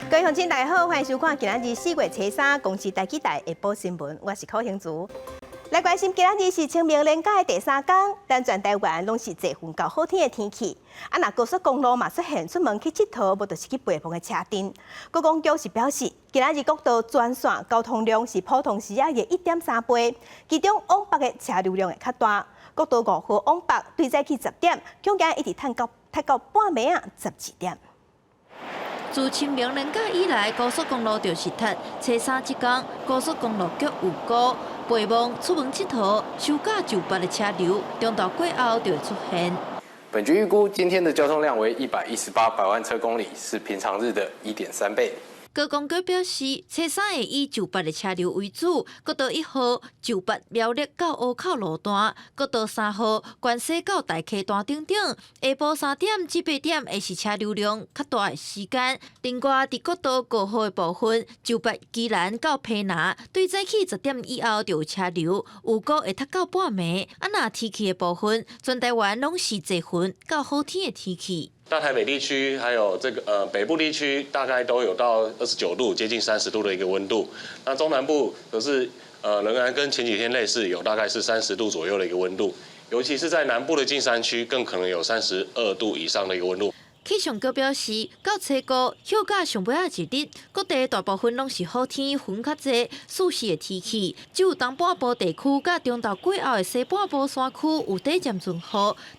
各位乡亲大家好，欢迎收看今仔日4月初3公司台记台下晡新闻，我是柯兴竹。来关心今仔日是清明连假的第3天，但全台湾拢是侪份够好天的天气。若高速公路嘛出现出门去佚佗，无就是去陪伴的车阵。高公局是表示，今仔日国道全线交通量是普通时啊嘅1.3倍，其中往北的车流量会较大。国道5号往北对早起10点，恐惊一直探到半暝啊12点。自清明连假以来，高速公路就实体。初3这天，高速公路局有高陪望出门佚佗、休假就班的车流，中昼过后就会出现。本局预估今天的交通量为118百万车公里，是平常日的1.3倍。高公局表示，初3会以就班的车流为主，国道1号就班苗栗到湖口路段，国道3号关西到大溪段等等。下晡3点至8点会是车流量较大的时间。另外，伫国道5号的部分，就班宜兰到溪南，对早起10点以后就有车流，有高会塞到半暝。若天气的部分，全台湾拢是侪份较好天的天气。大台北地区还有北部地区，大概都有到29度，接近30度的一个温度。那中南部可是仍然跟前几天类似，有大概是30度左右的一个温度。尤其是在南部的金山区，更可能有32度以上的一个温度。气象局表示，到初5休假上尾一日，各地大部分拢是好天，云较济，舒适的天气。只有东半部地区甲中昼过后的西半部山区有短暂阵雨，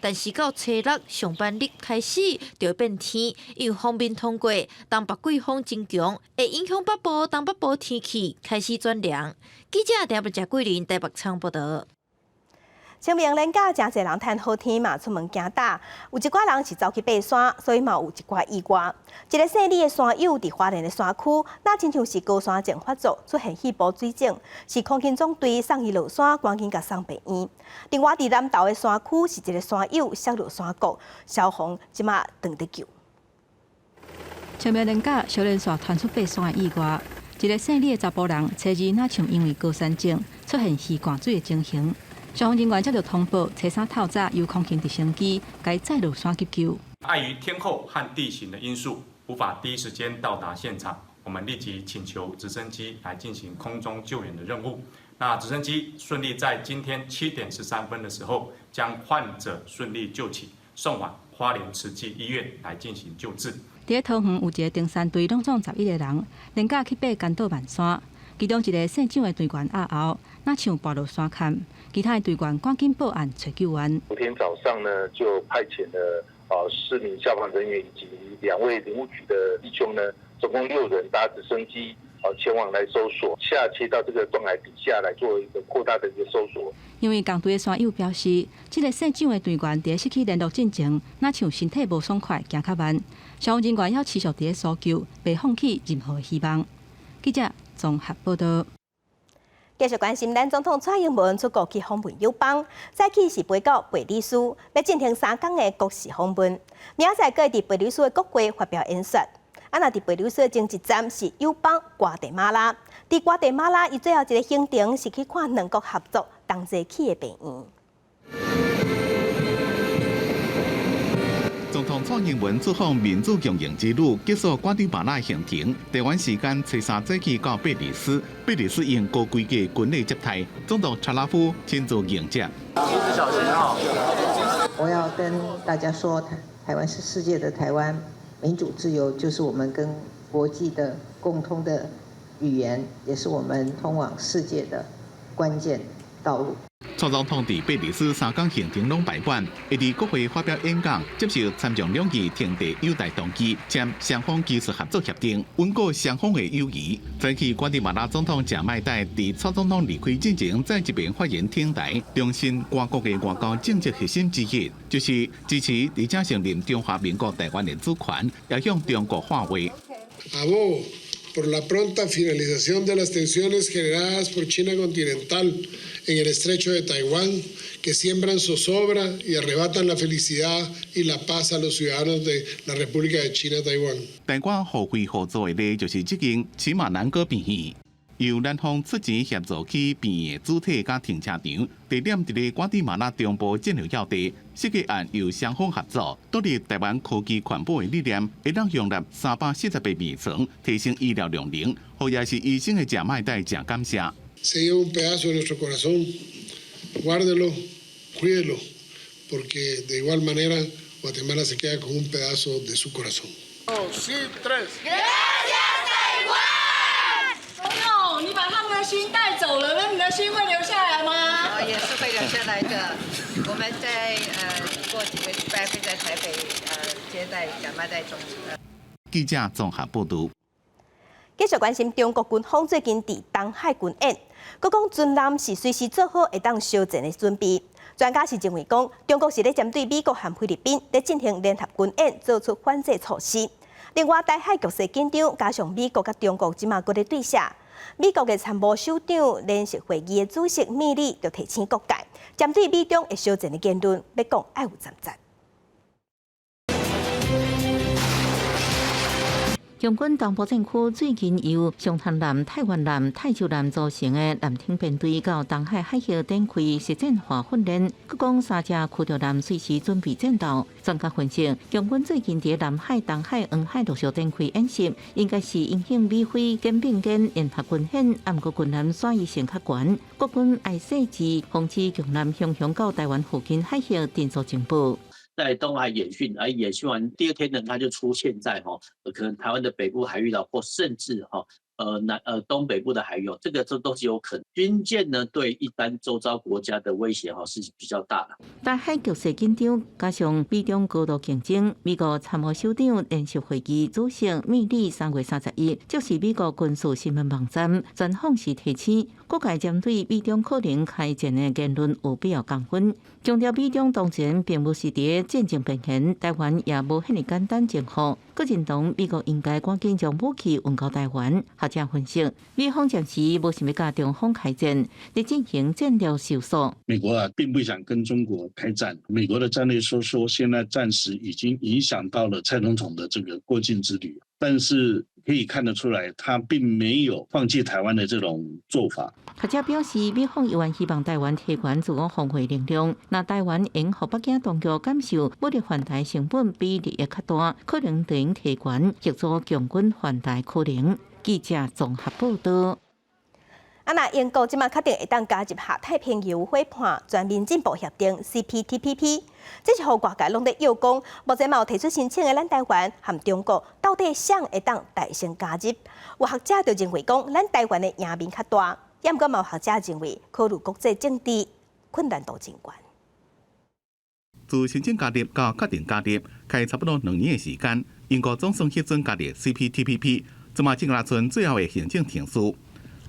但是到初6上班日开始就会变天，因为锋面通过，东北季风增强，会影响北部、东北部天气开始转凉。记者台北谢桂林台北仓报道。清明连假真侪人趁好天嘛出门行打，有一寡人是走去爬山，所以嘛有一寡意外。一个姓李的山友伫花莲的山区，那亲像是高山症发作，出现气泡水肿，是空勤总队送伊落山，赶紧甲送病院。另外伫南投的山区是一个山友摔落山谷，消防即马当得救。清明连假小连续传出爬山的意外，一个姓李的查甫人，初二那像因为高山症出现气灌水的情形。消防人员接到通报，初3透早由空勤直升机该载入山急救。碍于天候和地形的因素，无法第一时间到达现场，我们立即请求直升机来进行空中救援的任务。那直升机顺利在今天7点13分的时候，将患者顺利救起，送往花莲慈济医院来进行救治。伫桃园有一个登山队，拢总11个人，连假去爬关岛万山。其中一个姓蒋的队员阿敖，那像跋落山坎，其他的队员赶紧报案找救援。昨天早上呢，就派遣了4名消防人员以及2位林务局的弟兄呢，总共6人搭直升机前往来搜索，下切到这个断崖底下来做一个扩大的一个搜索。因为共队的山友表示，这个姓蒋的队员在失去联络进前，那像身体无爽快，行较慢。消防人员要持续在搜救，袂放弃任何希望。记者综合报道。继续关心咱总统蔡英文出国去访问友邦，早起是飞到贝里斯，要进行3天的国事访问。明仔载佫伫贝里斯的国会发表演说。那伫贝里斯的前一站是友邦瓜地马拉，伫瓜地马拉伊最后一个行程是去看两国合作同齐起的病院。总统蔡英文出访民主共赢之路，结束瓜地马拉行程。台湾时间初3早起到贝里斯，贝里斯用高规格军力接待，总统查拉夫亲自迎接。小心哦！我要跟大家说，台湾是世界的台湾，民主自由就是我们跟国际的共通的语言，也是我们通往世界的关键道路。蔡总统伫贝里斯3天行程拢摆满，会伫国会发表演讲，接受参众两议停地友台同机，签双方技术合作协定，稳固双方的友谊。早起，瓜地马拉总统贾迈代伫蔡总统离开之前，再一遍发言挺台，重申外国的外交政策核心之一，就是支持而且承认中华民国台湾的主权，也向中国化为。por la pronta finalización de las tensiones generadas por China continental en el estrecho de Taiwán, que siembran zozobra y arrebatan la felicidad y la paz a los ciudadanos de la República de China Taiwán. 台湾互惠合作的例就是这间起码南哥病院。由咱方出钱协助去变的主体甲停车场，地点伫咧瓜地马拉中部战略要地。设计案由双方合作，独立台湾科技环保的理念，会当容纳348米床，提升医疗量能，互也是医生的食麦袋真感谢。Se lleva un pedazo de nuestro corazón, guárdelo, cuídelo, porque de igual manera Guatemala se queda con un pedazo de su corazón. 2、3。Gracias， 台湾！哦，你把他们的心带走了，那你的心会留下来吗？也是会留下来的。我们在过几个礼拜会在台北接待假麦袋种子。记者综合报道。继续关心中国军方最近伫东海军演，佮讲军舰是随时做好会当烧战的准备。专家是认为讲，中国是咧针对美国和菲律宾咧进行联合军演，做出反制措施。另外，台海局势紧张，加上美国甲中国即马搁咧对峙，美国嘅参谋首长联席会议嘅主席米利就提醒各界，针对美中会烧战的言论，要讲爱有站站。中军东部战区最近由上滩舰、台湾舰、泰州舰组成的舰艇编队到东海海峡展开实战化训练。佮讲3只驱逐舰随时准备战斗。专家分析，中军最近伫南海、东海、沿海陆续展开演习，应该是因应美菲肩并肩联合军演，暗过军舰耍伊性较悬。国军爱设置防止强舰向到台湾附近海峡定做情报。在东海演训，而演训完第2天呢，它就出现在可能台湾的北部海域了，或甚至东北部的海域，这都是有可能。军舰呢对一般周遭国家的威胁是比较大的。台海局势紧张，加上美中高度竞争，美国参谋首长联席会议主席米利3月31日，就是美国军事新闻网站专访时提醒，各界针对美中可能开战的言论有必要降温，强调美中当前并不是伫战争边缘，台湾也无遐尼简单征服。佮认同美国应该赶紧将武器运到台湾。学者分析，美方暂时无想要甲中方开战，来进行战略收缩。美国并不想跟中国开战，美国的战略收缩现在暂时已经影响到了蔡总统的这个过境之旅，但是可以看得出来，他并没有放弃台湾的这种做法。学者表示，美方依然希望台湾提悬自我防卫能力，那台湾应互北京当局感受武力犯台成本比利益较大，可能对因提悬协助强军犯台可能。记者综合报道。那英国即马确定会当加入下太平洋伙伴全面进步协定 CPTPP， 这是互外界拢在要讲，目前嘛有提出申请的咱台湾和中国到底谁会当大声加入？有学者就认为讲，咱台湾的赢面较大，也毋过嘛有学者认为，考虑国际政治困难度真悬。自申请加入到确定加入，开差不多2年的时间，英国总算批准加入 CPTPP。即马正拿出最后的行政程序，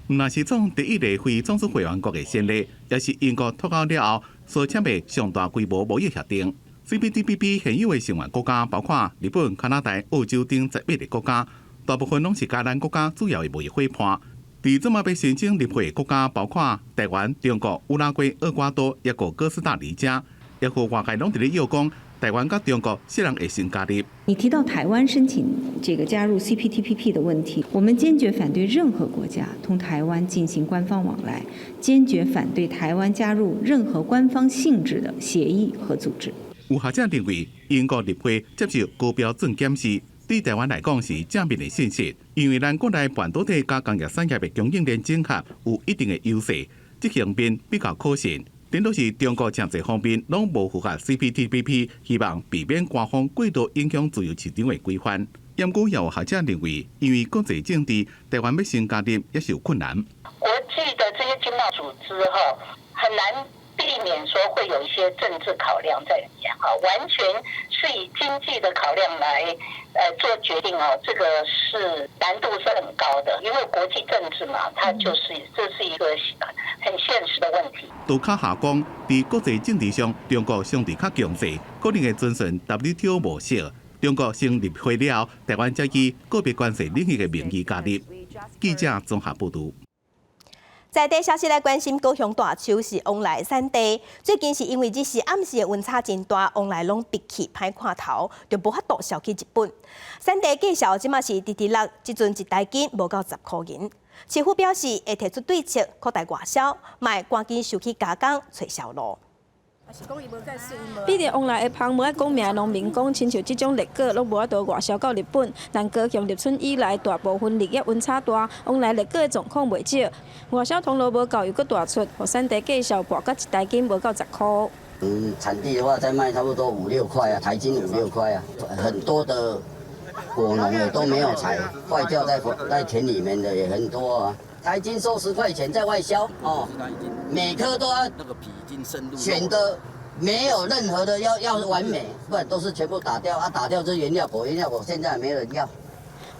若是创第一个非总统会员国的先例，也是英国脱欧了后所签的上大规模贸易协定。CPTPP 现有的成员国家包括日本、加拿大、澳洲等11个国家，大部分拢是甲咱国家主要的贸易伙伴。伫即马要申请入会的国家包括台湾、中国、乌拉圭、厄瓜多，也有哥斯达黎加，也互外界拢伫咧要讲。台湾跟中国虽然会先加入。你提到台湾申请这个加入 CPTPP 的问题，我们坚决反对任何国家同台湾进行官方往来，坚决反对台湾加入任何官方性质的协议和组织。有学者认为，英国入会接受高标准检视，对台湾来讲是正面的信息，因为咱国内半导体加工业产业的供应链整合有一定的优势，这方面比较可信。顶多是中国真侪方面拢无符合 CPTPP， 希望避免官方过度影响自由市场的规范。不过，也有学者认为，因为国际政治，台湾要先加入也是有困难。国际的这些经贸组织很难避免说会有一些政治考量在里面完全是以经济的考量来做决定这个是难度是很高的，因为国际政治嘛，它这是一个很现实的问题。杜卡下讲，在国际政治上，中国相对较强势，可能会遵循 WTO 模式。中国先入会了后，台湾才以个别关系领域的名义加入。记者综合报道。在地消息来关心，高雄大树是往来产地，最近是因为日时暗时的温差真大，往来拢闭起歹看头，就无法度销去日本。产地价销即马是直直落，即阵一台斤无到10块银。市府表示会提出对策，扩大外销，卖赶紧收起加工，找销路。 比例往来的旁无爱讲名的农民讲，亲像这种劣果，拢无法度外销到日本。但高雄入春以来，大部分日夜温差大，往来劣果的状况袂少。外销通路无够又搁大出，互产地价销博到一台斤无到10块。产地的话，再卖差不多5、6块啊，台斤5、6块啊。很多的果农也都没有采，坏掉在田里面的也很多啊。 台斤收10块钱在外销哦，每颗都要选的没有任何的要完美，不然都是全部打掉啊，打掉这原料果现在也没人要。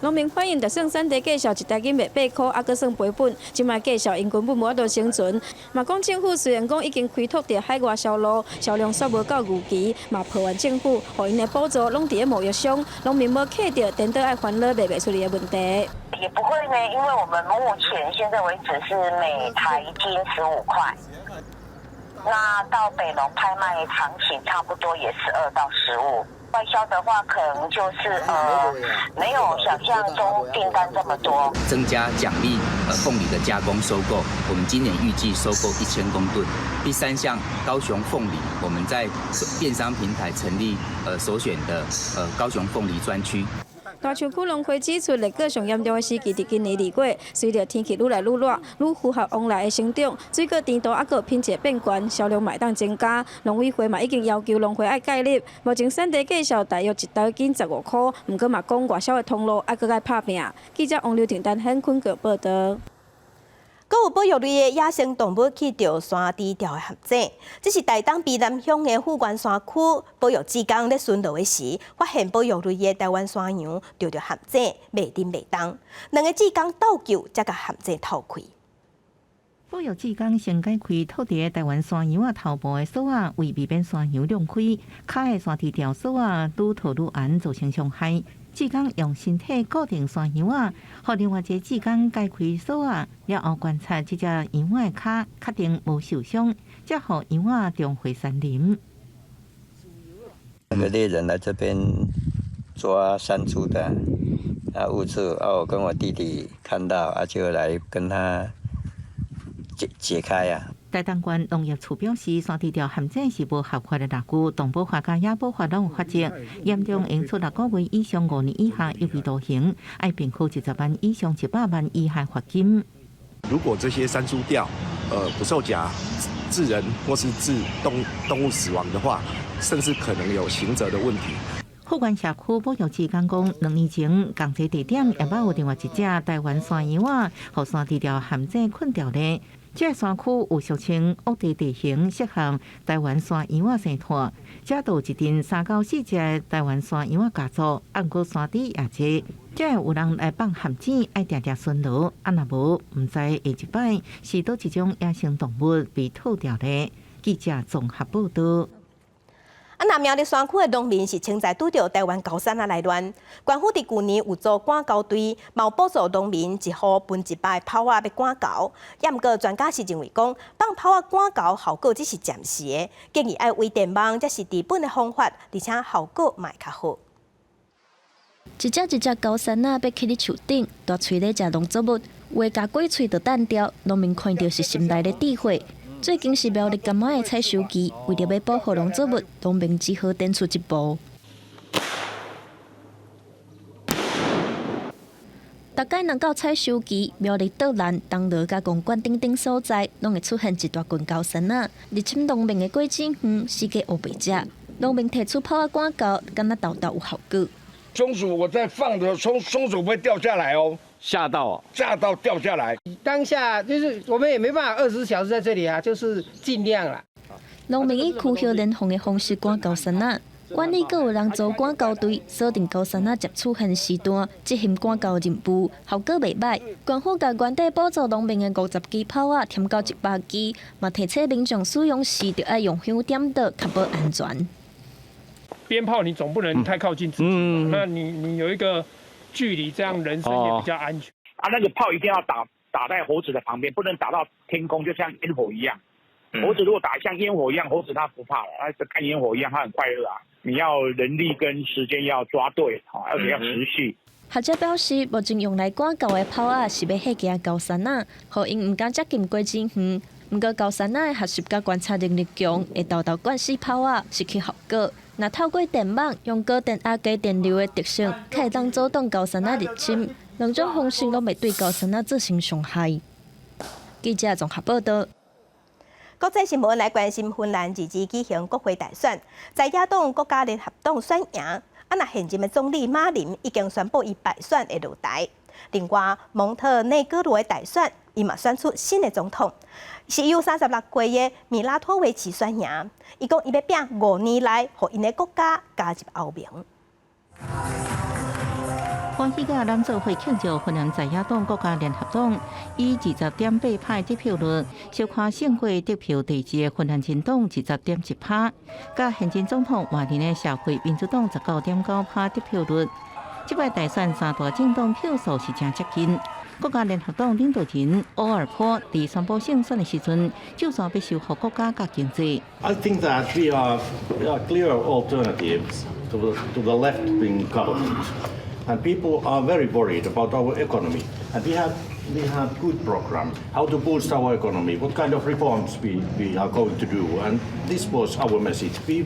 农民反映，就算产地价销一台斤卖8块，还阁算赔本，即卖价销因根本无法度生存。嘛讲政府虽然讲已经开拓伫海外销路，销量煞无够预期，嘛抱怨政府，互因的补助拢伫咧贸易商，农民无客到，颠倒爱烦恼卖袂出去的问题。 也不会呢，因为我们目前现在为止是每台斤15块，那到北农拍卖行情差不多也12到15。外销的话，可能就是没有想象中订单这么多。增加奖励凤梨的加工收购，我们今年预计收购1000公吨。第3项，高雄凤梨，我们在电商平台成立首选的高雄凤梨专区。 大树区农会指出，劣果上严重的时期伫今年2月，随着天气愈来愈热，愈符合往来的生长，水果甜度还佫品质变悬，销量嘛当增加。农委会嘛已经要求农会爱介入，目前产地价销大约一台斤15块，毋过嘛讲外销的通路还佫爱拍拼。记者王刘婷、陈hen坤个报道。 阁有保育类的野生动物去钓山低调的陷阱，这是台东卑南乡的富源山区保育职工咧巡逻的时，发现保育类的台湾山羊钓着陷阱，袂叮袂当，两个职工斗救，才甲陷阱透开。保育职工先解开套伫台湾山羊头部的锁仔，为避免山羊亮开，骹的山低调锁仔愈套愈严，造成伤害。 职工用身体固定山羊仔，互另外一个职工解开锁仔，了后观察这只羊仔的骹，确定无受伤，才互羊仔重回山林。那个猎人来这边抓山猪的，误触，我跟我弟弟看到，就来跟他解开呀。 台东县农业处表示，山地条陷阱是无合法的垃圾，动保法甲野保法拢有法则，严重刑处6个月以上5年以下有期徒刑，爱并科10万以上100万以下罚金。如果这些山猪钓，不受夹致人或是致动物死亡的话，甚至可能有刑责的问题。 富源社区保育职工讲，2年前同一地点也捌有另外一只台湾山羊仔，互山地条陷阱困掉咧。 这个山区有俗称恶地地形，适合台湾山羊仔生活。这都一阵3到4只台湾山羊仔家族，按过山底也多。这有人来放陷阱，爱定定巡逻，若无，唔知下一摆是倒一种野生动物被套掉咧。记者综合报道。 南苗栗山区的农民是称在拄到台湾高山来乱，官府伫去年有做赶高队，毛补助农民1户分1百炮仔要赶高。也毋过专家是认为讲，放炮仔赶高效果只是暂时的，建议爱微电网才是治本的方法，而且效果嘛较好。一只高山仔要去咧树顶，大喙咧食农作物，话甲鬼喙就弹掉，农民看到是心内的智慧。 最近是苗栗柑仔的采收期，为了要保护农作物，农民只好展出一步。大概若到采收期，苗栗岛南、东螺甲公馆等所在，拢会出现一大群高山仔。入侵农民的果子园，世界乌白食。农民提出炮仔赶高，敢若豆有效果。松鼠我在放的时候，松鼠不会掉下来哦。 吓到掉下来。当下就是我们也没办法24小时在这里啊，就是尽量啦。农民以区叶连防的方式赶高山仔，管理阁有人组赶高队，锁定高山仔接触现时段，执行赶高任务，效果袂歹。官府甲原地补助农民的50支炮仔添到100支，嘛提醒民众使用时就爱用香点倒，确保安全。鞭炮你总不能太靠近自己嘛，那你有一个距离，这样人身也比较安全。那个炮一定要打在猴子的旁边，不能打到天空，就像烟火一样。猴子如果打像烟火一样，猴子它不怕了，它看烟火一样，它很快乐啊。你要人力跟时间要抓对，而且要持续。学者表示，目前用来赶狗的炮仔是要吓惊高山仔，互因唔敢接近过真远。不过高山仔的学习甲观察能力强，会豆豆灌死炮仔失去效果。若透过电网用高电压低电流的特性，可以当阻挡高山仔入侵。两种方式拢未对高山仔造成伤害。记者综合报道。国际新闻来关心芬兰日前举行国会大选，在野党国家联合党选赢。那现任的总理马林已经宣布伊败选会落台。另外，蒙特内哥罗的大选，伊嘛选出新的总统，是由36岁的米拉托维奇选赢。伊讲伊要拼5年来，互因的国家加入欧盟。欢喜甲咱做伙庆祝芬兰在野党国家联合党以20.8%得票率，小看胜过得票第2的芬兰新党20.1%，甲现任总统换年的社会民主党19.9%得票率。这摆大选三大政党票数是真接近。国家联合党领导人欧尔坡在宣布胜选的时阵，就算要守护国家甲经济。I think that we are clear alternatives to the left-wing government. And people are very worried about our economy. And we have good program how to boost our economy, what kind of reforms we are going to do. And this was our message. We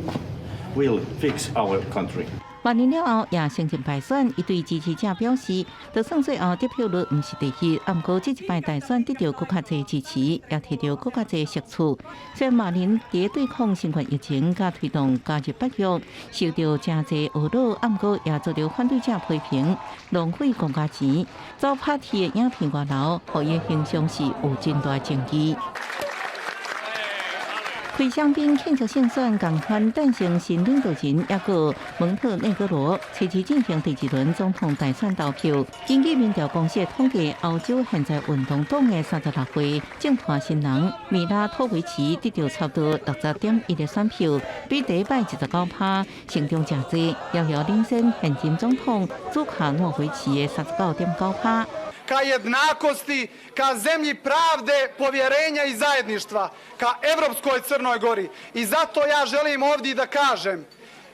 will fix our country. 换年了后，也承认败选，伊对支持者表示，就算最后得票率毋是第1，不过这一摆大选得到更加侪支持，也摕到更加侪食处。虽然马林伫对抗新冠疫情甲推动加入北约，受到真侪恶扰，不过也遭到反对者批评浪费公家钱。遭拍铁的影片外流，互伊形象是有真大争议。开香槟庆祝胜选，共款诞生新领导人，也个蒙特内哥罗初次进行第2轮总统大选投票。根据民调公司的统计，欧洲现在运动党的36岁正团新人米拉托维奇得到差不多60.1%的选票，比第一摆19%成长真多，遥遥领先现任总统祖卡诺维奇的39.9%。ka jednakosti, ka zemlji pravde, povjerenja i zajedništva, ka evropskoj Crnoj Gori. I zato ja želim ovdje da kažem,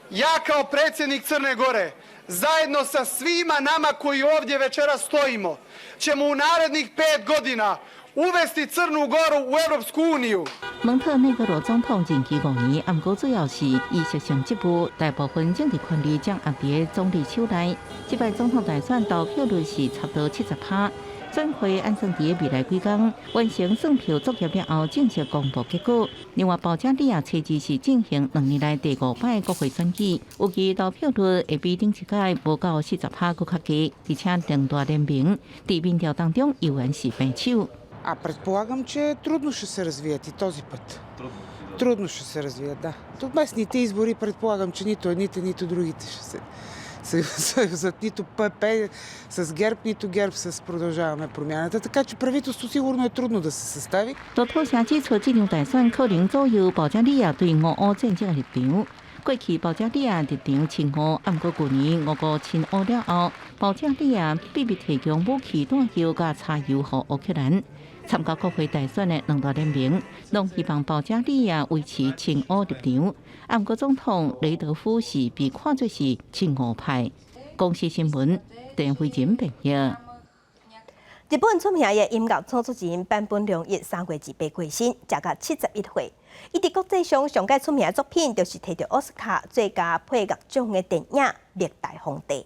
ja kao predsjednik Crne Gore, zajedno sa svima nama koji ovdje večeras stojimo, ćemo u narednih 5 godina uvesti Crnu Goru u Europsku uniju. 蒙特内哥罗总统任期5年，不过主要是以实行职务，大部分政治权力将握伫总理手内。这摆总统大选投票率是差不多70%。选会按算伫未来几天完成算票作业了后，正式公布结果。另外，保加利亚初期是进行2年来第5摆国会选举，预计投票率会比顶一届无到40%更较低，而且两大联盟伫民调当中依然是平手。А предполагам, че трудно ще се развият и този път. Трудно ще се развият, да. От местните избори предполагам, че нито едните, нито другите ще се съюзат. Нито ПП с ГЕРБ, нито ГЕРБ с Продължаваме промяната. Така че правителство сигурно е трудно да се състави. 路透社指出，这场大选可能左右保加利亚对俄乌战争的立场。过去保加利亚立场亲俄，不过去年俄国亲俄了后，保加利亚秘密提供武器弹药甲柴油予乌克兰。参加国会大选的两大联盟，拢希望保加利亚维持亲俄立场。不过总统雷德夫是被看作是亲俄派。公司新闻，陈慧珍报道。日本出名的音乐创作人坂本龙一3月28过身，才甲71岁。伊伫国际上上界出名的作品，就是摕到奥斯卡最佳配乐奖的电影《灭大皇帝》。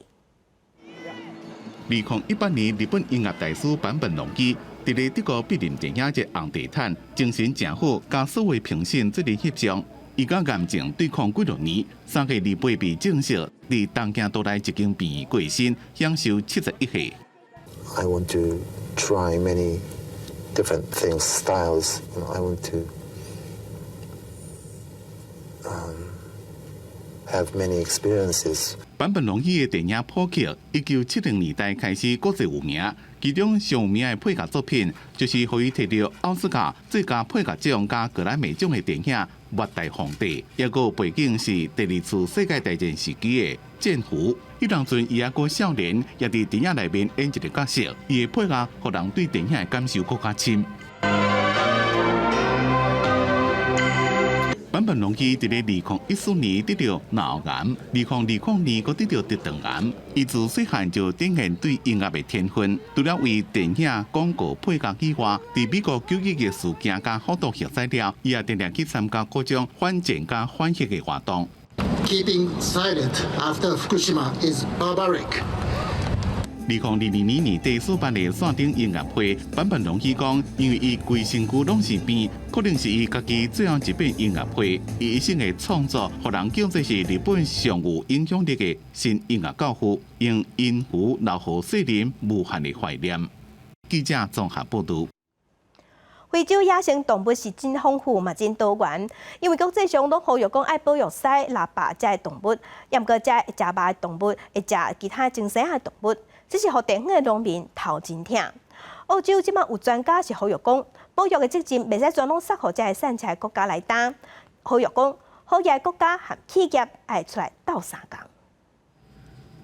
2018年，日本音乐大师坂本龙一伫咧德国柏林电影节红地毯，精神正好，甲所谓评审这个翕相。伊甲癌症对抗几多年，3月28日正式伫东京都内一间病院过身，享受71岁。I want to try many different things, styles. I want to have many experiences. 坂本龙一的电影普及，1970年代开始国际有名。其中上有名的配角作品，就是予伊摕到奥斯卡最佳配角奖加格莱美奖的电影《灭大皇帝》，也个背景是第2次世界大战时期的战俘。迄当阵伊还个少年，也伫电影内面演一个角色，伊的配合互人对电影的感受更加深。坂本龙一伫咧2014年得到脑癌，2020年佫得到直肠癌。伊自细汉就展现对音乐的天分，除了为电影、广告配角以外，伫美国911嘅事件甲好多学赛了，伊也定定去参加各种反战甲反核嘅活动。Keeping silent after Fukushima is barbaric. 2022年年底举办的线顶音乐会，坂本龙一讲，因为伊规身躯拢是病，可能是伊家己最后一遍音乐会，伊一生的创作，互人叫做是日本上有影响力的新音乐教父，用音符留予世人无限的怀念。记者综合报道。非洲野生动物是真丰富嘛，真多元。因为国际上拢呼吁讲爱保育西腊八这动物，也毋过这会食肉的动物，会食其他真细的动物，这是互地方的农民头真疼。澳洲即马有专家是呼吁讲，保育的责任袂使全拢撒互这个产财国家来担，呼吁讲，好嘅国家和企业爱出来斗相共。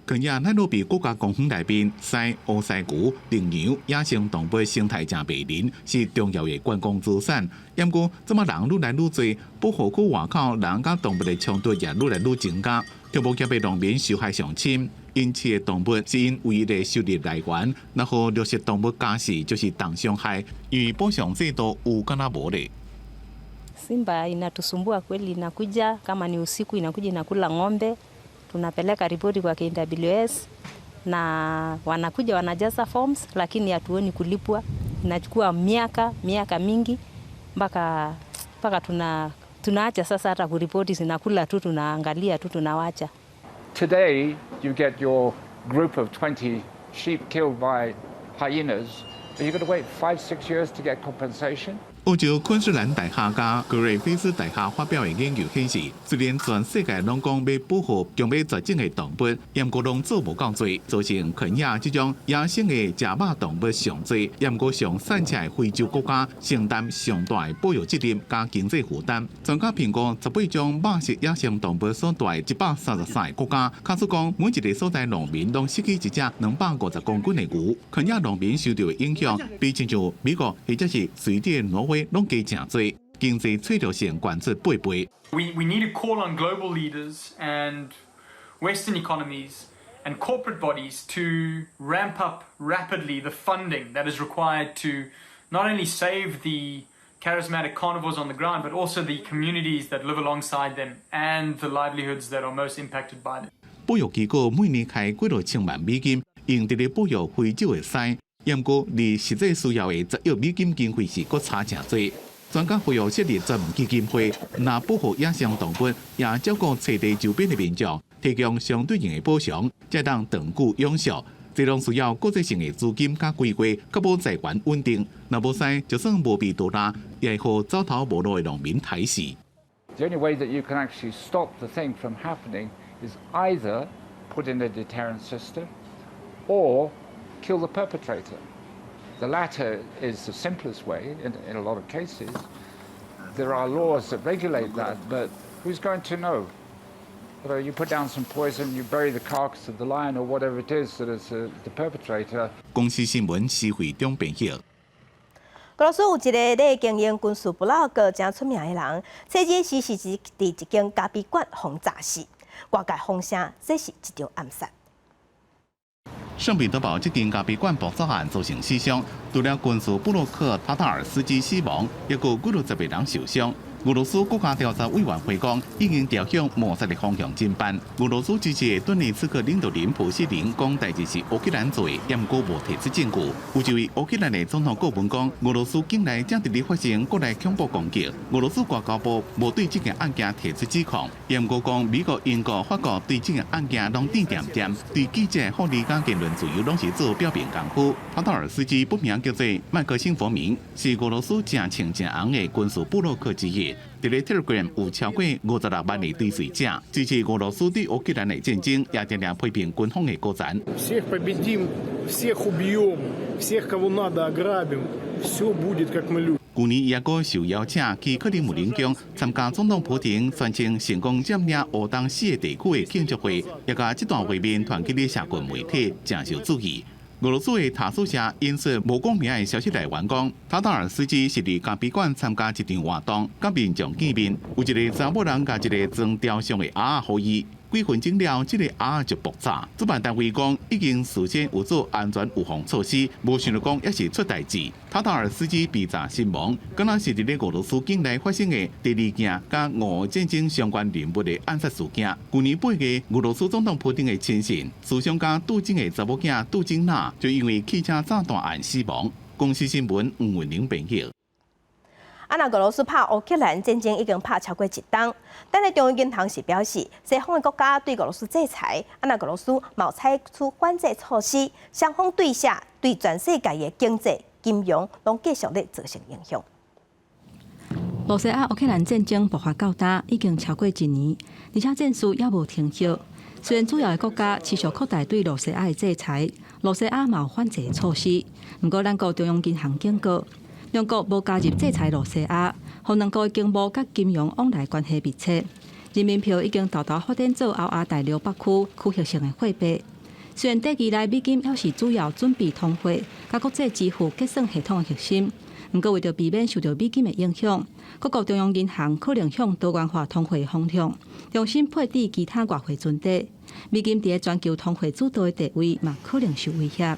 近日，咱罗比国家公园内面，西乌西牛、羚羊、野生动物生态真迷人，是重要的观光资产。不过，这么人愈来愈多，保护区外口人甲动物的冲突也愈来愈增加。畜牧业的农民受害上深，因饲的动物是因唯一的收入来源。然后，掠食动物加死就是重伤害，因为补偿制度有敢若无咧。Simba inatusumbua kweli, inakuja kama ni usiku, inakuja inakula ng'ombe. Tunapeleka ripoti kwa KWS na wanakuja wanajaza forms, lakini hatuoni kulipwa. Inachukua miaka mingi mpaka tunaacha sasa hata kuripoti, zinakula tu, tunaangalia tu, tunawacha. Today you get your group of 20 sheep killed by hyenas, but you've got to wait 5-6 years to get compensation. 澳洲昆士兰大学家格瑞菲斯大学发表的研究显示，虽然全世界拢讲要保护强要绝种的动物，但过拢做无够多，造成肯亚这种野生的食肉动物上多，但过上产车的非洲国家承担上大的保育责任加经济负担。专家评估18种肉食野生动物所在133个国家，卡出讲每一个所在农民拢失去一只250公斤的牛。肯亚农民受到的影响，比亲像美国或者是瑞典、挪威。拢加真多，经济脆弱性关出8倍。We need to call on global leaders and Western economies and corporate bodies to ramp up rapidly the funding that is required to not only save the charismatic carnivores on the ground, but also the communities that live alongside them and the livelihoods that are most impacted by them. 保育机构每年开几多千万美金，用伫咧保育非洲的狮。不过，离实际需要的10亿美金经费是搁差真多。专家呼吁设立专门基金会，拿保护野生动物，也照顾栖地周边的民众，提供相对应的补偿，才当长久永续。这拢需要国际性的资金加规划，确保财源稳定。若无使，就算无被多拉，也会互走投无路的农民害死。The only way that you can actually stop the thing from happening is either put in a deterrent system, or kill the perpetrator. The latter is the simplest way in a lot of cases. There are laws that regulate that, but who's going to know? You put down some poison, you bury the carcass of the lion or whatever it is that is the perpetrator. 公司新闻施惠中编辑。俄罗斯有一个咧经营军事部落格真出名的人，车间时是伫一间咖啡馆轰炸死，外界风声这是一场暗杀。圣彼得堡这间咖啡馆爆炸案造成死伤，除了军事布洛克塔塔尔斯基死亡，也有50个人受伤。俄罗斯国家调查委员会讲，已经调向谋杀的方向侦办。俄罗斯支持的顿涅茨克领导人普希林讲，代志是乌克兰做的，也毋过无提出证据。有一位乌克兰的总统顾问讲，俄罗斯境内正伫咧发生国内恐怖攻击。俄罗斯外交部无对这件案件提出指控，也毋过讲美国、英国、法国对这件案件拢点点点，对记者、法律甲言论自由拢是做表面功夫。塔塔尔斯基本名叫做麦克辛佛明，是俄罗斯正青正红的军事部落客之一。伫咧 Telegram 有超过56万的追随者，支持俄罗斯对乌克兰的战争，也常常批评军方的过程。Всех победим, всех убьем, всех кого надо ограбим, все будет как мы любим. 去年也个受邀请去克里姆林宫参加总统普廷宣称成功占领乌东4个地区的庆祝会，也甲这段会面团结的社群媒体正受注意。俄罗斯的塔斯社引述无讲名的消息来源讲，塔塔尔斯基是伫咖啡馆参加一场活动，甲民众见面，有一个查某人甲一个装雕像的鸭互伊。几分钟了，这个鸭就爆炸。主办单位讲已经事先有做安全预防措施，无想到讲也是出代志。塔塔尔斯基被炸身亡，敢若是伫咧俄罗斯境内发生的第2件甲俄战争相关人物的暗杀事件。去年8月，俄罗斯总统普京的亲信、思想家杜金的查某囝杜金娜就因为汽车炸弹案死亡。公司新闻黄文玲报道。那俄罗斯拍乌克兰战争已经拍超过1冬，但係中央银行是表示，西方的国家对俄罗斯制裁，那俄罗斯冇采取管制措施，双方对下对全世界的经济、金融拢继续咧造成影响。罗西亚乌克兰战争爆发到今已经超过1年，而且战事也无停歇。虽然主要的国家持续扩大对罗西亚的制裁，罗西亚冇反制措施，不过咱国中央银行警告。中国无加入制裁罗西亚，互两国经贸甲金融往来关系密切。人民币已经偷偷发展做欧亚大陆北区区域性的货币。虽然短期内美金还是主要准备通货甲国际支付结算系统的核心，不过为着避免受到美金的影响，各国中央银行可能向多元化通货方向，重新配置其他外汇存底。美金在全球通货主导的地位嘛可能受威胁。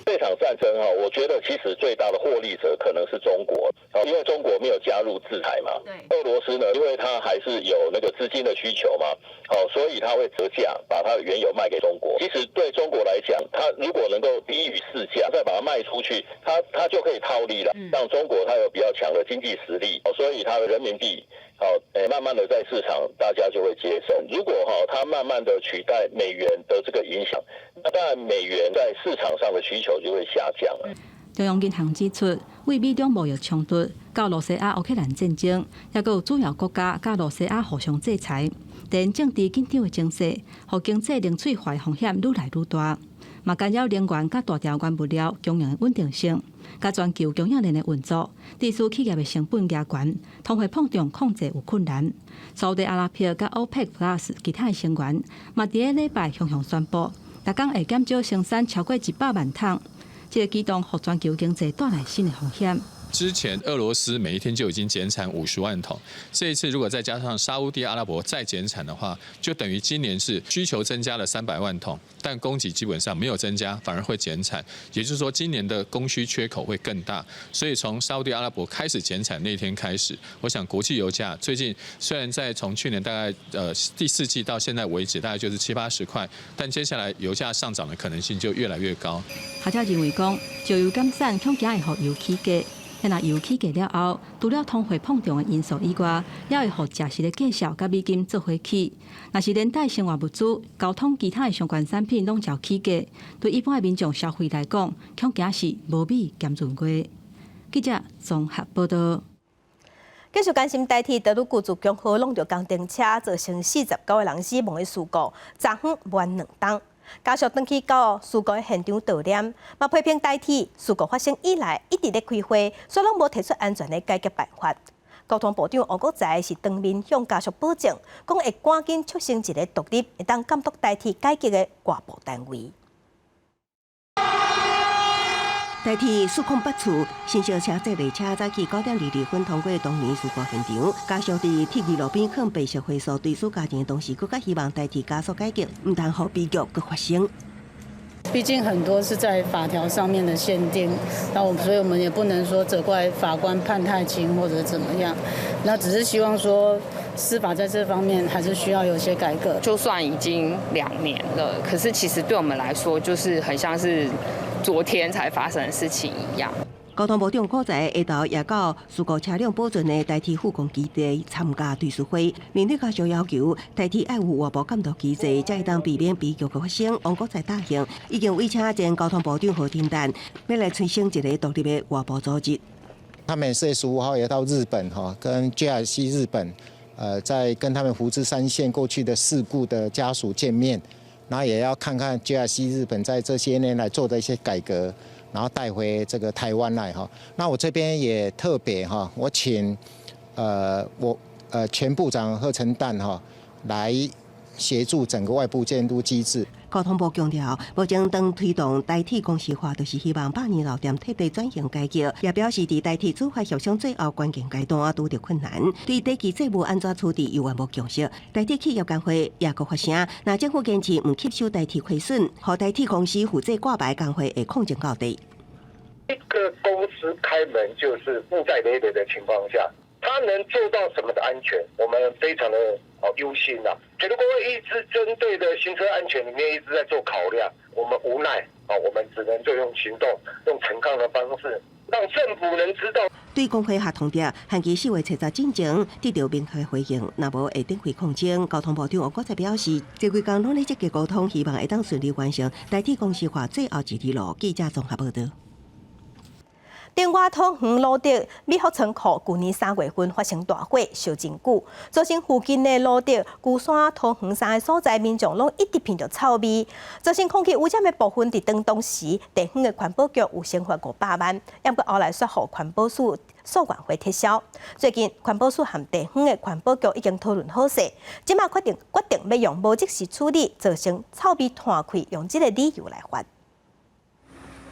这场战争我觉得其实最大的获利者可能是中国，因为中国没有加入制裁嘛。俄罗斯呢，因为它还是有那个资金的需求嘛，所以它会折价把它的原油卖给中国。其实对中国来讲，它如果能够低于市价，再把它卖出去，它就可以套利了，让中国它有比较强的经济实力，所以它的人民币。慢慢的在市场大家就会接受。如果它慢慢的取代美元的这个影响，那当然美元在市场上的需求就会下降了。中央银行指出，为美中贸易冲突、到罗西亚乌克兰战争，也有主要国家甲罗西亚互相制裁，但政治紧张的情势，互经济冷萃化风险愈来愈大，嘛干扰能源甲大条原物料供应的稳定性。甲全球供应链的运作，地区企业的成本加悬，通货膨胀控制有困难。沙特阿拉伯甲 OPEC Plus 其他成员，嘛伫个礼拜向宣布，逐工会减少生产超过100万桶，这个举动互全球经济带来新的风险。之前俄罗斯每一天就已经减产50万桶，这一次如果再加上沙烏地阿拉伯再减产的话，就等于今年是需求增加了300万桶，但供给基本上没有增加，反而会减产。也就是说，今年的供需缺口会更大。所以从沙烏地阿拉伯开始减产那天开始，我想国际油价最近虽然在从去年大概第4季到现在为止，大概就是70-80块，但接下来油价上涨的可能性就越来越高。学者认为讲，石油减产恐惊会予油起价。若油起价了后，除了通货膨胀的因素以外，也会互食食的介绍甲美金做回起。若是连带生活物资、交通其他的相关产品拢照起价，对一般的民众消费来讲，恐惊是无比严峻过。记者综合报道。继续关心台铁道路救助强号弄着工程车，造成49个人死亡的事故，昨昏完2冬。家属登去到事故现场悼念，嘛批评台铁事故发生以来一直咧开会，所以拢无提出安全的解决办法。交通部长王国材是当面向家属保证，讲会赶紧促成一个独立、会当监督台铁改革的外部单位。台铁失控8次，新小车载列车早起9点22分通过当年事故现场，家属伫铁轨路边放白色花束，对此家庭同时更加希望台铁加速改革，唔通让悲剧搁发生。毕竟很多是在法条上面的限定，所以我们也不能说责怪法官判太轻或者怎么样，那只是希望说司法在这方面还是需要有些改革。就算已经2年了，可是其实对我们来说，就是很像是昨天才发生的事情一样。交通部长国材下昼也到事故车辆保存的台铁复工基地参加对书会，面对家属要求，台铁爱有外部监督机制，才会当避免悲剧发生。王国材答应，已经委请前交通部长何廷旦，要来催生一个独立的外部组织。他们4月15号也到日本跟 JRC 日本，在跟他们福知山线过去的事故的家属见面，然后也要看看 JRC 日本在这些年来做的一些改革。然后带回这个台湾来哈。那我这边也特别哈，我请前部长贺成旦哈来协助整个外部监督机制。交通部强调，目前当推动台铁公司化，就是希望百年老店彻底转型改革，也表示伫台铁主法协商最后关键阶段拄着困难，对第期债务安怎处理有完无共识。台铁企业工会也阁发声，若政府坚持唔吸收台铁亏损，和台铁公司负责挂牌工会会控制到底。一个公司开门就是负债累累的情况下，它能做到什么的安全，我们非常的忧心呐。铁路工会一直针对的行车安全里面一直在做考量，我们无奈我们只能就用行动，用陈抗的方式，让政府能知道。对工会合同调，限期4月7日进前得到明确回应，若无会展开抗争。交通部长王国才表示，这几天拢咧积极沟通，希望会当顺利完成台铁公司化最后一里路。记者综合报道。顶外通园路德美福仓库去年3月份发生大火，烧真久，造成附近的路德、孤山、桃园3个所在民众拢一直闻到臭味。造成空气污染的部分，伫当时地方的环保局有先罚500万，也不过后来说予环保署诉愿会撤销。最近环保署和地方的环保局已经讨论好势，即马决定要用无即时处理造成臭味摊开，用这个理由来罚。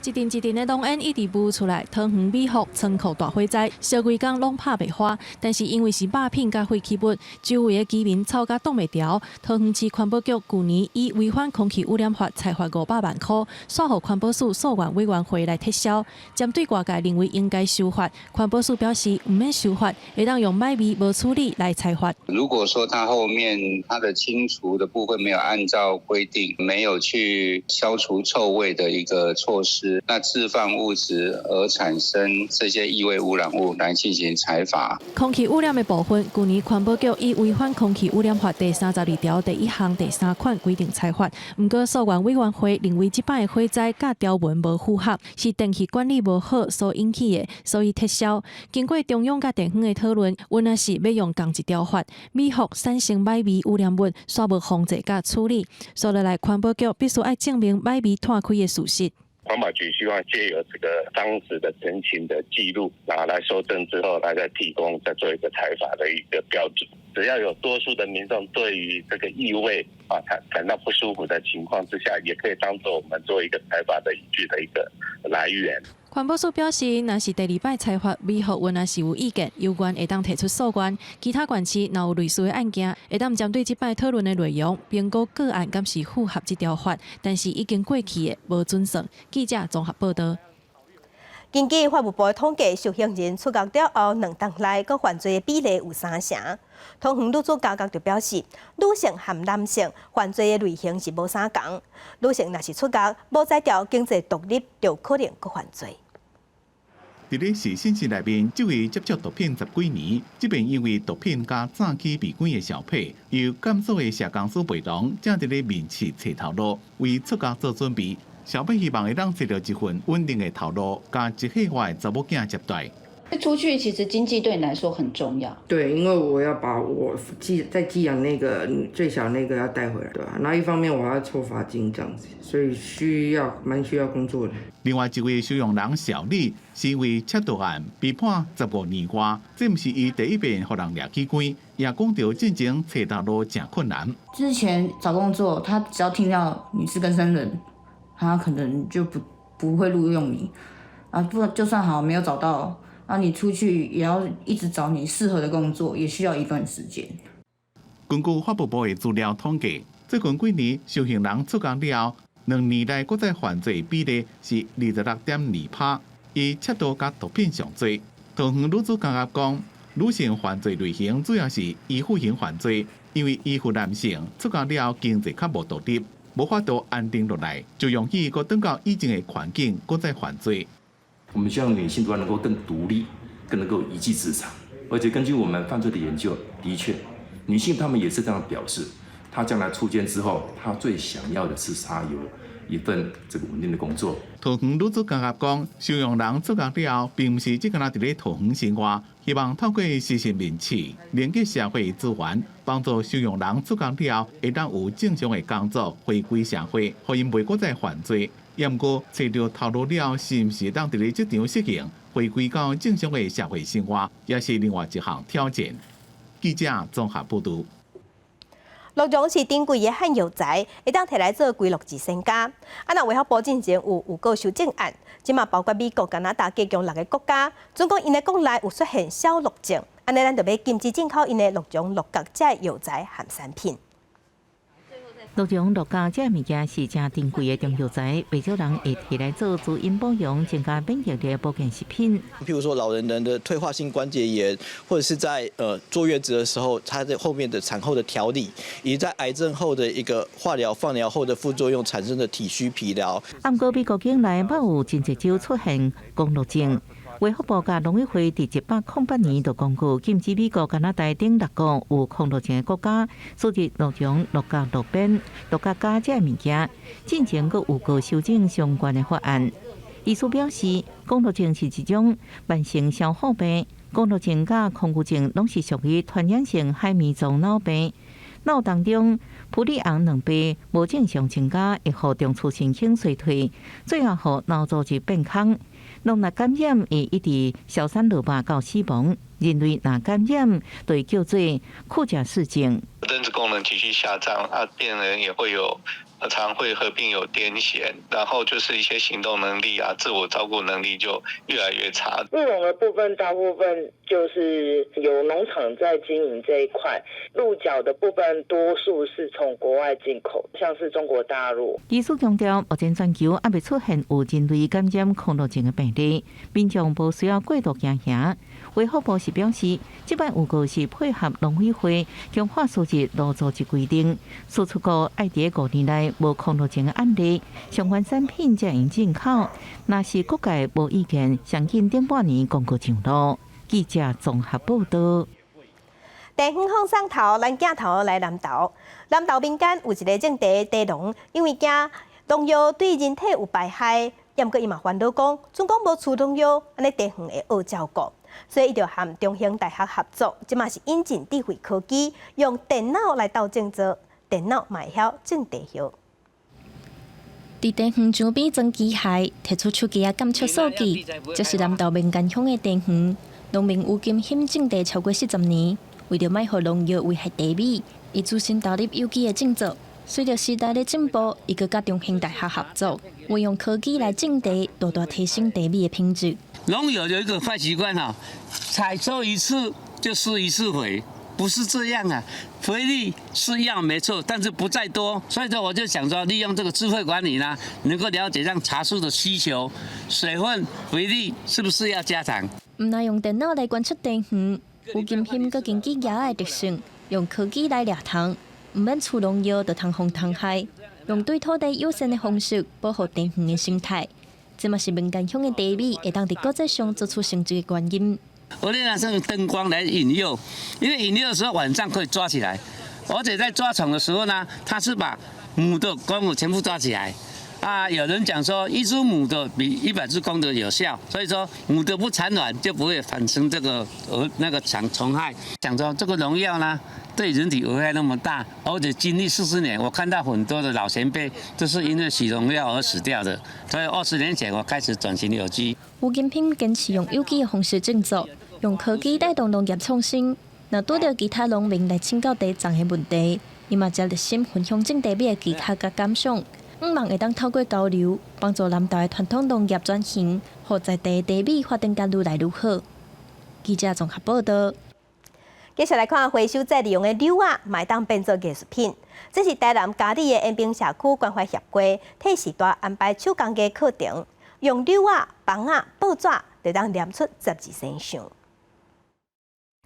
一阵的浓烟一直冒出来，桃园美福仓库大火灾，烧规工拢拍袂花。但是因为是肉品甲废弃物，周围的居民吵甲挡袂牢。桃园市环保局去年以违反空气污染法裁罚500万块，煞予环保署诉愿委员会来撤销。针对外界认为应该修法，环保署表示唔免修法，会当用歹味无处理来裁罚。如果说它后面它的清除的部分没有按照规定，没有去消除臭味的一个措施。那置放物质而产生这些异味污染物来进行裁罚。空气污染的部分，去年环保局以违反空气污染法第32条第1项第3款规定裁罚。不过，诉愿委员会认为这摆的火灾甲条文无符合，是电气管理无好所引起的，所以撤销。经过中央甲地方的讨论，原来是要用同一条法，美福产生歹味污染物，煞无防治甲处理。所以来环保局必须要证明歹味摊开的事实。环保局希望借由这个当时的陈情的记录，然后来收证之后，来再提供再做一个裁罚的一个标准。只要有多数的民众对于这个异味感到不舒服的情况之下，也可以当做我们做一个裁罚的依据的一个来源。环保署表示，若是第2摆裁罚美福原来是有意见，有关会当提出诉愿。其他县市若有类似的案件，会当针对这摆讨论的内容，评估个案敢是符合这条法，但是已经过去的无准算。记者综合报道。根据法务部的统计，受刑人出监了后2档内，佮犯罪的比例有3成。桃园女主监局就表示，女性和男性犯罪的类型是无相同。女性若是出监，无在调经济独立，就可能佮犯罪。伫咧市县市内面，这位接触毒品10几年，即便因为毒品加早期被关的小佩，由甘肃的社工所陪同，正伫咧面试找头路，为出监做准备。小佩希望会当找到一份稳定的头路，加一岁外的查某囝接待。出去其实经济对你来说很重要。对，因为我要把我在寄养那个最小那个要带回来，对吧？然后一方面我要凑罚金这样子，所以蛮需要工作的。另外一位收容人小丽，是因为窃盗案被判15年外，这不是伊第一遍互人掠去关，也讲到进前找头路真困难。之前找工作，他只要听到你是更生人，他可能就不会录用你，不就算好没有找到。你出去也要一直找你适合的工作，也需要一段时间。根据法务部的资料统计，最近几年受刑人出监了后，2年内国再犯罪比例是26.2%，以窃盗加毒品上多。桃园女主监局讲，女性犯罪类型主要是依附型犯罪，因为依附男性出监了后经济较无独立，无法度安定落来，就容易搁转到以前的环境，搁再犯罪。我们希望女性都能够更独立，更能够一技之长。而且根据我们犯罪的研究，的确，女性她们也是这样表示，她将来出监之后，她最想要的是她有一份这个稳定的工作。桃园女主监局讲，收容人出监了后，并不是只敢伫咧桃园生活，希望透过实行面试，连接社会资源，帮助收容人出监了后，会当有正常的工作，回归社会，互因袂搁再犯罪。也毋过找到头路了，是毋是当伫咧职场适应，回归到正常的社会生活，也是另外一项挑战。记者综合报道。鹿茸是珍贵的罕药材，会当摕来做规律治身家。若卫福部进前有告修正案，即嘛包括美国、加拿大、加强6个国家，总共因的国内有出现小鹿症，安尼咱就要禁止进口因的鹿茸、鹿角这药材含产品。鹿茸、鹿角这物件是真珍贵的中药材，不少人会摕来做滋阴保养、增加免疫力的保健食品。譬如说，老人的退化性关节炎，或者是在坐月子的时候，它的后面的产后的调理，以及在癌症后的一个化疗、放疗后的副作用产生的体虚疲劳。不过，美国境内某有真济州出现公鹿症。卫福部甲农委会伫1808年就公告禁止美国、加拿大等6个有公鹿症的国家输入鹿茸、鹿角、鹿鞭、鹿角秆这物件，进前阁有过修正相关的法案。医师表示，公鹿症是一种慢性消化病，公鹿症甲恐惧症拢是属于传染性海绵状脑病。脑当中普利昂两倍无正常增加，会互中枢神经衰退，最后互脑组织变空。若感染会一直消散落吧到死亡，人类若感染，就会叫做库贾氏症。认知功能继续下降，病人也会有常会合并有癫痫，然后就是一些行动能力自我照顾能力就越来越差。鹿茸的部分大部分就是有农场在经营这一块，鹿角的部分多数是从国外进口，像是中国大陆。医师强调，目前全球还未出现有人类感染恐鹿症的病例，民众无需要过度惊吓。卫福部是表示，这摆有个是配合农委会强化数字劳作之规定，输出国爱伫5年内无恐鹿症的案例，相关产品才用进口。若是各界无意见，相信顶半年公告上路。记者综合报道。地方放送头，咱镜头来南投。南投民间有一个种地农，因为惊农药对人体有败害，也毋过伊嘛烦恼讲，总讲无除农药，安尼地方会恶照顾。所以，伊就和中兴大学合作，即嘛是引进智慧科技，用电脑来斗种植，电脑嘛会晓种地叶。伫地园墙边装机械，摕出手机监测数据，这是南投民间乡的地园。农民有经验种地超过40年，为着卖互农药危害地米，伊自身投入有机的种植。随着时代的进步，伊佮中兴大学合作，运用科技来种地，大大提升地米的品质。农友有一个坏习惯采收一次就施一次肥，不是这样啊。肥力是要没错，但是不再多。所以说，我就想说，利用这个智慧管理呢，能够了解让茶树的需求、水分、肥力是不是要加强。唔那用电脑来观测地园，有经验佮经济野的特性，用科技来掠虫，唔免除农药就通风通害，用对土地友善的方式保护地园的生态。这嘛是民间乡的地米会当伫国际上做出成绩的原因。我哋拿用灯光来引诱，因为引诱的时候晚上可以抓起来，而且在抓虫的时候呢，它是把母的公的全部抓起来。有人讲说，1只母的比100只公的有效，所以说母的不产卵就不会产生这个虫害。讲说这个农药呢，对人体危害那么大，而且经历40年，我看到很多的老前辈都是因为洗农药而死掉的。所以20年前我开始转型有机。吴金平坚持用有机的方式种植，用科技带动农业创新。若拄到其他农民来请教地种的问题，伊嘛才热心分享种地米的技巧甲感想。希望会当透过交流，帮助南投的传统农业转型，互在地地米发展甲愈来愈好。记者综合报道。继续来看回收再利用的柳啊，会当变做艺术品。这是台南嘉义的延平社区关怀协会替时代安排手工艺课程，用柳啊、棒啊、报纸，就当念出12声相。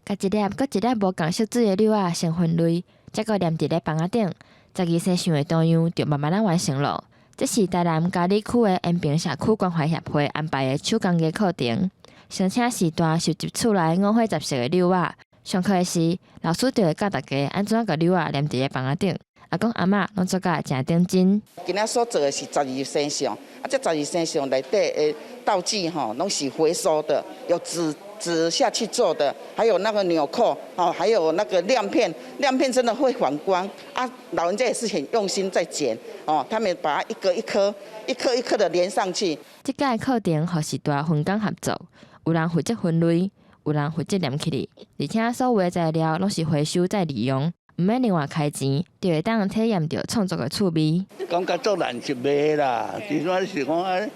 甲一粒搁一粒无共色水的柳啊先分类，再搁念伫咧棒仔顶。12声相的图样就慢慢完成了。这是台南嘉义区的延平社区关怀协会安排的手工艺课程，申请时段收集厝内5花10色的柳啊。上课时，老师就会教大家安怎甲柳啊粘伫咧棒仔顶。阿公阿嬷拢做甲真认真。今仔所做的是12声相，这12声相内底的道具拢是回收的，有纸指下去做的，还有那个纽扣哦，还有那个亮片，亮片真的会反光啊。老人家也是很用心在剪哦，他们把它一颗一颗的连上去。这届课程和时代分工合作，有人负责分类，有人负责连起来，而且所有的材料拢是回收再利用，唔免另外开钱，就会当体验到创作的趣味。感觉做难是卖啦，就算是讲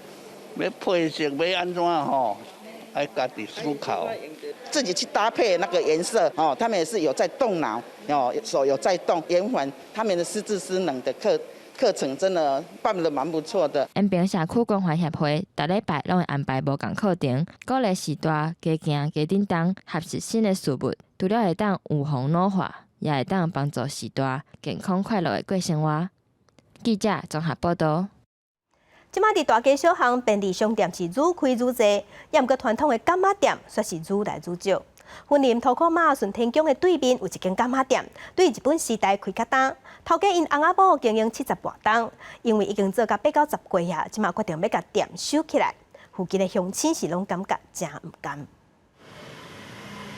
要配色要安怎吼，爱家己思考，自己去搭配那个颜色哦，他们也是有在动脑哦，手有在动，延缓他们的失智失能的课程真的办得蛮不错的。延平社区关怀协会每礼拜拢会安排无共课程，鼓励时代加行加叮当，学习新的事物，除了会当预防老化，也会当帮助时代健康快乐的过生活。记者综合报道。即马伫大街小巷便利商店是愈开愈侪，也毋过传统的柑仔店却是愈来愈少。云林土库马顺天宫的对面有一间柑仔店，对日本时代开较大，头家因翁仔某经营70多档，因为已经做到8到10个月，即马决定要甲店收起来。附近的乡亲是拢感觉真毋甘。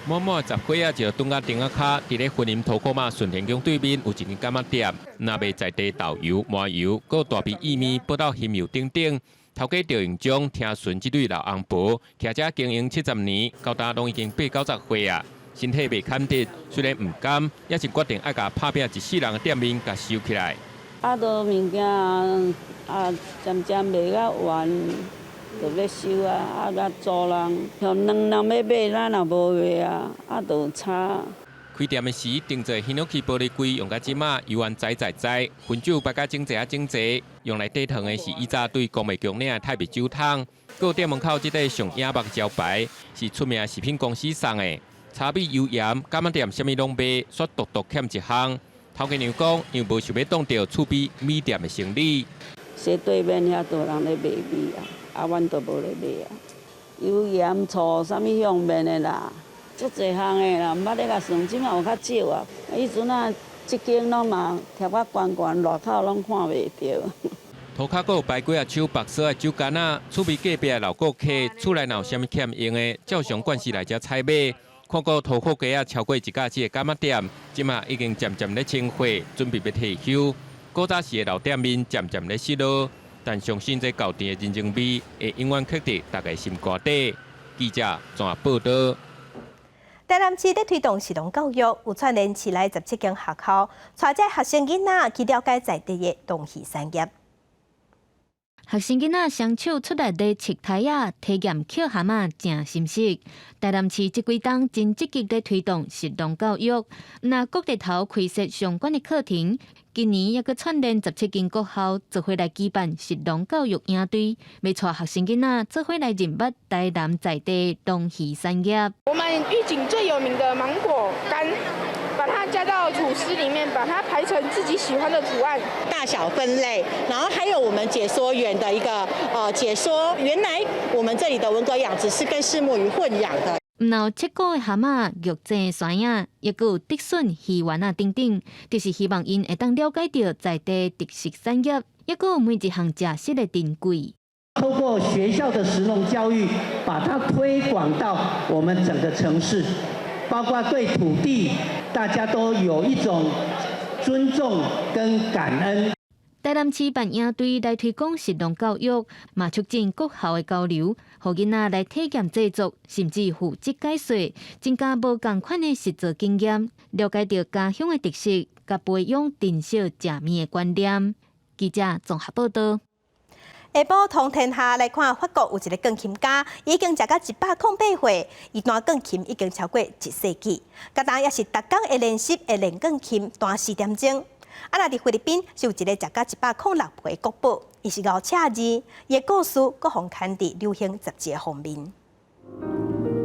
满满10几仔就蹲到顶仔骹，伫咧云林土库马顺天宫对面有一间柑仔店，那卖在地豆油、麻油，还有大皮薏米、报道香油等等。头家赵永忠听顺这对老翁婆，徛遮经营70年，到今拢已经8到10岁啊，身体袂堪得，虽然毋甘，也是决定爱甲拍拼一世人的店面，甲收起来。都物件渐渐卖甲完，就要收啊，甲租人像2人要买，咱也无卖就差。开店的时，订做显露器玻璃柜，用到即马油完载，分酒摆甲整齐，用来底糖的是以早对公卖局领的太白酒汤。个店门口即个上眼目招牌是出名食品公司送的，茶米、油盐、柑仔店啥物拢卖，却独欠一项。头家娘讲，因无想要当到厝边米店的生意。西对面遐多人咧卖米阮都无咧卖油盐醋啥物方面的啦。足侪项的啦，毋捌咧甲算，即嘛有较少啊。以前即间拢嘛贴啊悬，路口拢看袂到。涂骹还有摆几啊手白色的酒干仔，厝边隔壁的老顾客，厝内若有啥物欠用的，照常惯时来遮采买。看过涂库街啊超过1架子的柑仔店，即嘛已经渐咧清货，准备要退休。古早时的老店面渐咧失落，但相信这旧店的人情味会永远刻伫大家心肝底。记者综合报道。台南市在推动实农教育，有串联市内17间学校，带这学生囡仔去了解在地的农渔产业。学生囡仔双手出来在切台仔，体验捡蛤蟆，真新鲜。台南市这几冬真积极在推动实农教育，那各地头开设相关的课程。今年也佮串联17间国校做伙来举办实农教育营队，要带学生囡仔做伙来认捌台南在地农渔产业。我们玉井最有名的芒果干，把它加到吐司里面，把它排成自己喜欢的图案，大小分类，然后还有我们解说员的一个解说，原来我们这里的文蛤养殖是跟虱目鱼混养的。唔有切果的蛤蟆、玉井的山野，也佮有竹笋、鱼丸啊等等，就是希望因会当了解到在地特色产业，也佮有每一项食食的珍贵。透过学校的食农教育，把它推广到我们整个城市，包括对土地，大家都有一种尊重跟感恩。台南市办营队来推广实农教育，嘛促进各校的交流，互囡仔来体验制作，甚至负责解说，增加无共款的实作经验，了解到家乡的特色，甲培养珍惜食面的观念。记者综合报道。下晡通天下来看，法国有一个钢琴家，已经食到108岁，伊弹钢琴已经超过1世纪，家当也是逐工会练习会练钢琴，弹4点钟。啊！那伫菲律宾是有一个食到106岁的国宝，伊是敖赤字，伊的故事搁互刊伫流行杂志封面。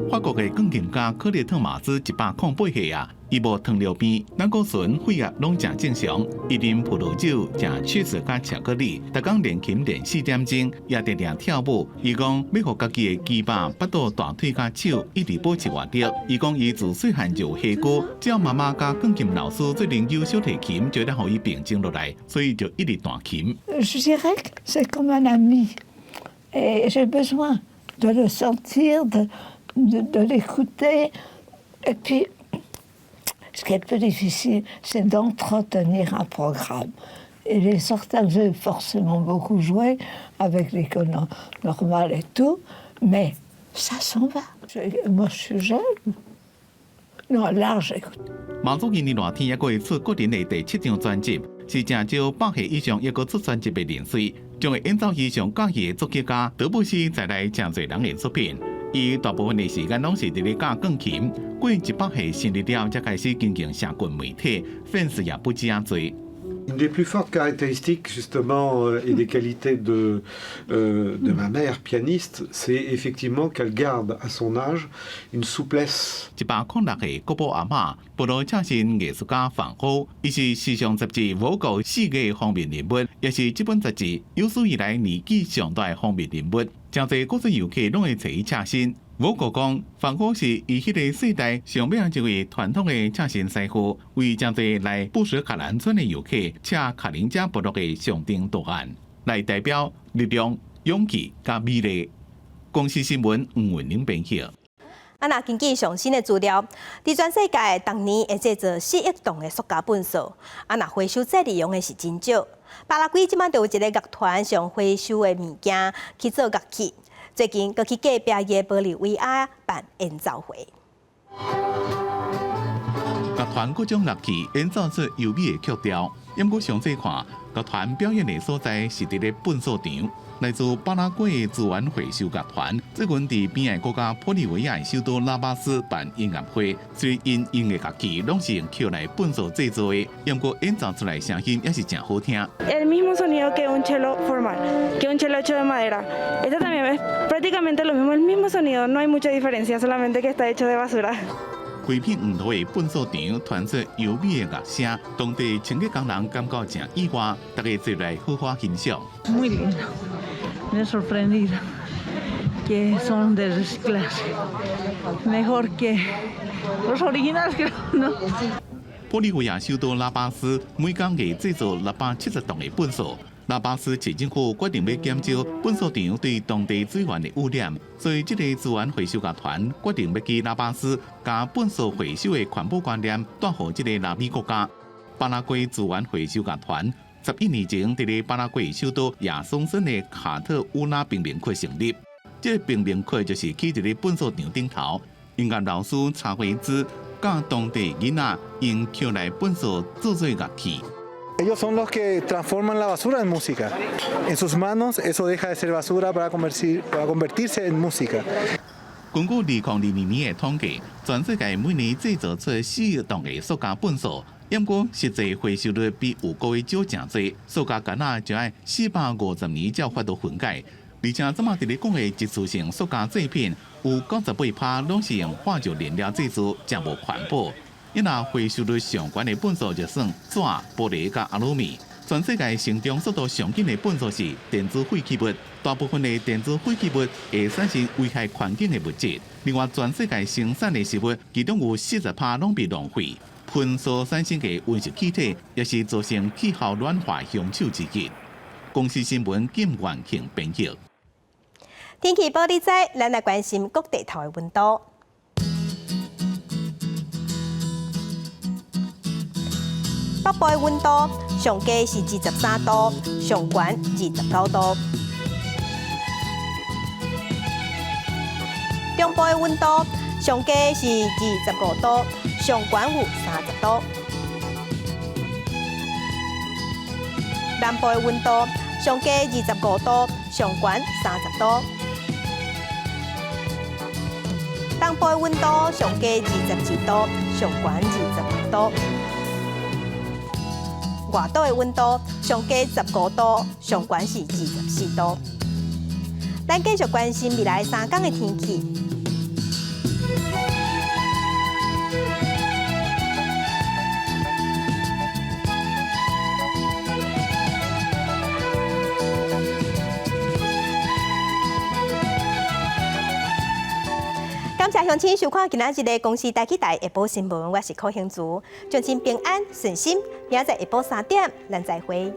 法国的钢琴家科列特马斯108岁啊，伊无糖尿病、胆固醇、血压拢正正常，伊啉葡萄酒、食cheese甲巧克力，逐工练琴练4点钟，也定定跳舞。伊讲要互家己的肩膀、腹肚、大腿甲手一直保持活力。伊讲伊自细汉就有下歌，只要妈妈甲钢琴老师最能优秀提琴，就得互伊平静落来，所以就一直弹琴。Je dirais que c'est comme un ami, et j'ai besoin de le sentir, de l'écouter. Et puis, ce qui est plus difficile, c'est d'entretenir un programme. Il est certain que j'ai forcément beaucoup joué avec l'école normale et tout, mais ça s'en va. Moi, je suis jeune. Non, là, j'écoute.毛祖今年热天也过会出个人的第7张专辑，是正少100岁以上也个出专辑的人士，将会演奏以上教戏的作曲家德布西再来真侪人的作品。伊大部分的时间拢是伫咧教钢琴，过100岁生日了才开始经营社群媒体，粉丝也不止啊多。 Une des plus fortes caractéristiques justement et des qualités de ma mère pianiste, c'est effectivement qu'elle garde à son âge une souplesse. 106岁国宝阿嬷，不老正新艺术家范好，伊是时尚杂志《Vogue》4个封面人物，也是这本杂志有史以来年纪上大的封面人物。真侪国际游客拢会找伊请新。 Vogue 讲，范好是伊迄个世代上名一位传统的请新师傅，为真侪来布什卡兰村的游客请卡林加部落的象征图案，来代表力量、勇气甲美丽。公司新闻黄文玲编写。那根据上新的资料，伫全世界当年会制造4亿吨的塑胶粪扫，那回收再利用的是真少。巴拉圭即摆就有一个乐团上回收的物件去做乐器。 最近，佮去隔壁的玻利维亚办演奏会。乐团各种乐器演奏出优美的曲调，因过详细看，乐团表演的所在是伫咧粪扫场。来自巴拉圭的资源回收乐团，最近伫边个国家玻利维亚的首都拉巴斯办音乐会，虽然因的乐器拢是用捡来粪扫制作的，因过演奏出来声音也是真好听。El mismo sonido que un cello formal, que un cello hecho de madera. Este también es prácticamente lo mismo, el mismo sonido, no hay mucha diferencia, solamente que está hecho de basura. 规片黄土的粪扫场传出优美的乐声，当地清洁工人感觉真意外，大家坐来好好欣赏。Muy lindo, me he sorprendido que son de reciclaje, mejor que los originales, creo, ¿no? 玻利维亚首都拉巴斯每工艺制造670吨的粪扫。 拉巴斯市政府决定要减少粪扫场对当地水源的污染，所以这个资源回收乐团决定要去拉巴斯，将粪扫回收的环保观念带予这个南美国家。巴拉圭资源回收乐团11年前伫咧巴拉圭首都亚松森的卡特乌拉贫民窟成立。这个贫民窟就是起伫咧粪扫场顶头，音乐老师查维兹教当地囡仔用捡来粪扫制作乐器。 Ellos son los que transforman la basura en música. En sus manos, eso deja de ser basura para convertirse en música. 根据2022年的统计，全世界每年制造出4亿吨的塑胶粪扫，不过实际回收率比有高的少真多。塑胶干仔就要450年才发到分解，而且这么伫咧讲的一次性塑胶制品，有98%拢是用化学燃料制作，真无环保。 因若回收率上悬的粪扫就算纸、玻璃甲阿鲁米，全世界成长速度上紧的粪扫是电子废弃物，大部分的电子废弃物会产生危害环境的物质。另外，全世界生产的食物，其中有40%拢被浪费。粪扫产生的温室气体，也是造成气候暖化凶手之一。公司新闻金元庆编辑。天气报你知，咱来关心各地头的温度。 北部的温度上低是23度，上悬29度。中部的温度上低是25度，上悬有30度。南部的温度上低25度，上悬30度。东部的温度上低27度，上悬26度。 外岛的温度上低15度，上悬是24度。咱继续关心未来3天的天气。感谢乡亲收看今仔日的公视台记台下晡新闻，我是柯兴竹，祝您平安顺心，明仔载下晡3点，咱再会。